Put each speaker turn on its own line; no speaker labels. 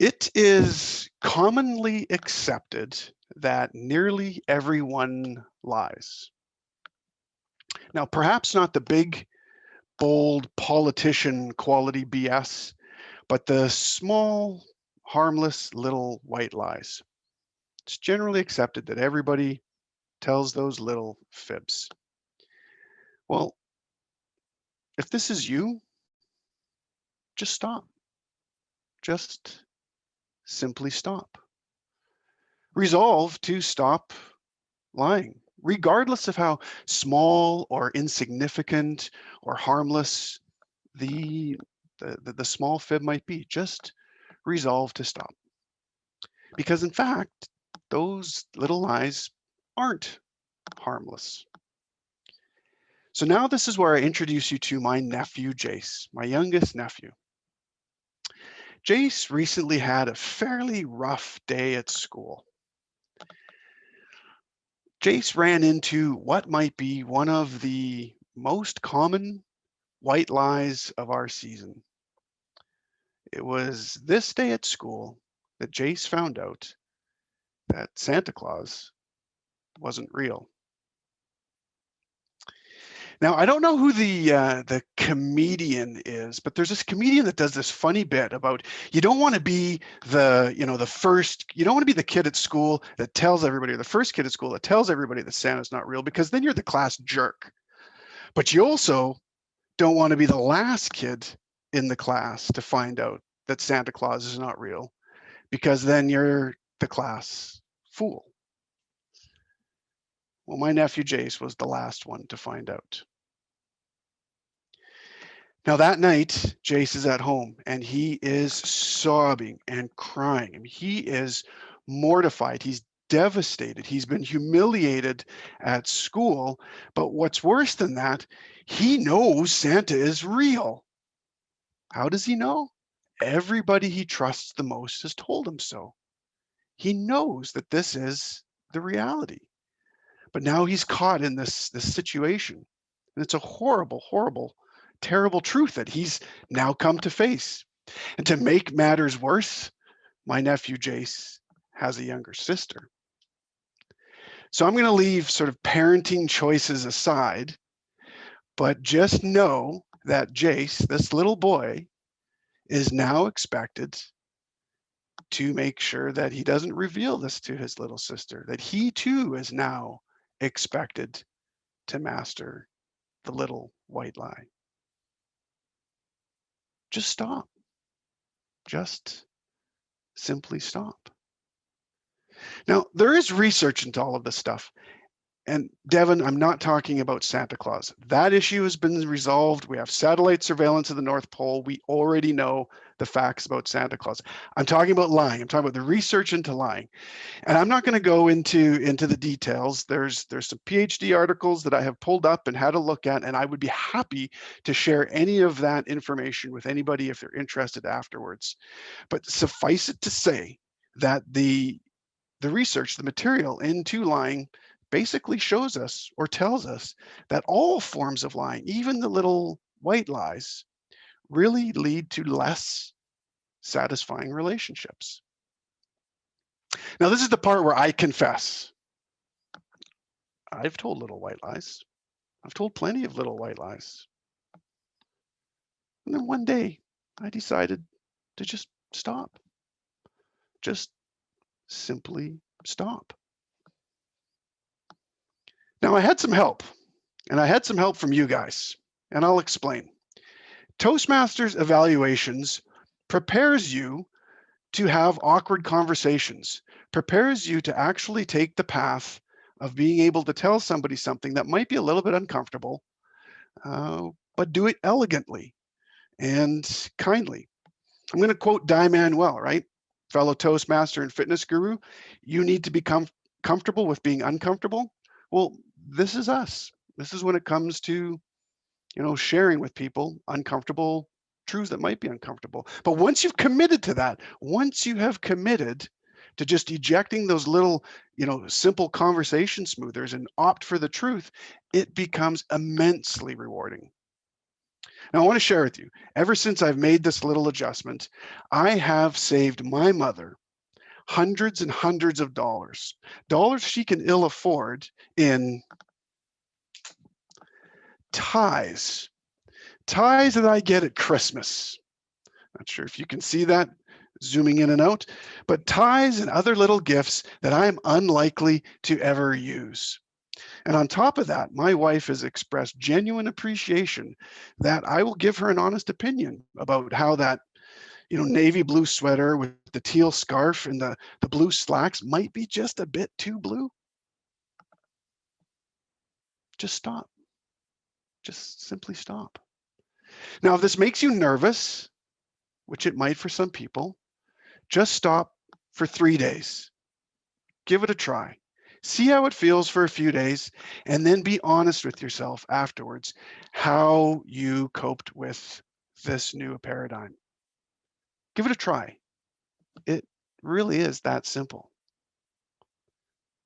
It is commonly accepted that nearly everyone lies. Now, perhaps not the big, bold politician quality BS, but the small, harmless little white lies. It's generally accepted that everybody tells those little fibs. Well, if this is you, just stop. Just simply stop. Resolve to stop lying, regardless of how small or insignificant or harmless the small fib might be. Just resolve to stop. Because in fact, those little lies aren't harmless. So now this is where I introduce you to my nephew, Jace, my youngest nephew. Jace recently had a fairly rough day at school. Jace ran into what might be one of the most common white lies of our season. It was this day at school that Jace found out that Santa Claus wasn't real. Now, I don't know who the comedian is, but there's this comedian that does this funny bit about you don't want to be the first, you don't want to be the kid at school that tells everybody, or the first kid at school that tells everybody that Santa's not real, because then you're the class jerk. But you also don't want to be the last kid in the class to find out that Santa Claus is not real, because then you're the class fool. Well, my nephew Jace was the last one to find out. Now that night, Jace is at home and he is sobbing and crying. I mean, he is mortified. He's devastated. He's been humiliated at school. But what's worse than that, he knows Santa is real. How does he know? Everybody he trusts the most has told him so. He knows that this is the reality. But now he's caught in this situation. And it's a horrible, horrible, terrible truth that he's now come to face. And to make matters worse, my nephew Jace has a younger sister. So I'm going to leave sort of parenting choices aside, but just know that Jace, this little boy, is now expected to make sure that he doesn't reveal this to his little sister, that he too is now expected to master the little white lie. Just stop. Just simply stop. Now, there is research into all of this stuff. And Devin, I'm not talking about Santa Claus. That issue has been resolved. We have satellite surveillance of the North Pole. We already know the facts about Santa Claus. I'm talking about lying. I'm talking about the research into lying. And I'm not going to go into the details. There's some PhD articles that I have pulled up and had a look at, and I would be happy to share any of that information with anybody if they're interested afterwards. But suffice it to say that the research, the material into lying, basically shows us or tells us that all forms of lying, even the little white lies, really lead to less satisfying relationships. Now, this is the part where I confess. I've told little white lies. I've told plenty of little white lies. And then one day I decided to just stop. Just simply stop. Now, I had some help, and I had some help from you guys, and I'll explain. Toastmasters evaluations prepares you to have awkward conversations, prepares you to actually take the path of being able to tell somebody something that might be a little bit uncomfortable, but do it elegantly and kindly. I'm going to quote Di Manuel, right? Fellow Toastmaster and fitness guru, you need to become comfortable with being uncomfortable. Well, this is us. This is when it comes to, sharing with people uncomfortable truths that might be uncomfortable. But once you've committed to that, once you have committed to just ejecting those little, simple conversation smoothers and opt for the truth, it becomes immensely rewarding. Now, I want to share with you, ever since I've made this little adjustment, I have saved my mother hundreds and hundreds of dollars, dollars she can ill afford in ties, ties that I get at Christmas. Not sure if you can see that zooming in and out, but ties and other little gifts that I'm unlikely to ever use. And on top of that, my wife has expressed genuine appreciation that I will give her an honest opinion about how that, navy blue sweater with the teal scarf and the blue slacks might be just a bit too blue. Just stop. Just simply stop. Now, if this makes you nervous, which it might for some people, just stop for 3 days. Give it a try. See how it feels for a few days, and then be honest with yourself afterwards how you coped with this new paradigm. Give it a try. It really is that simple.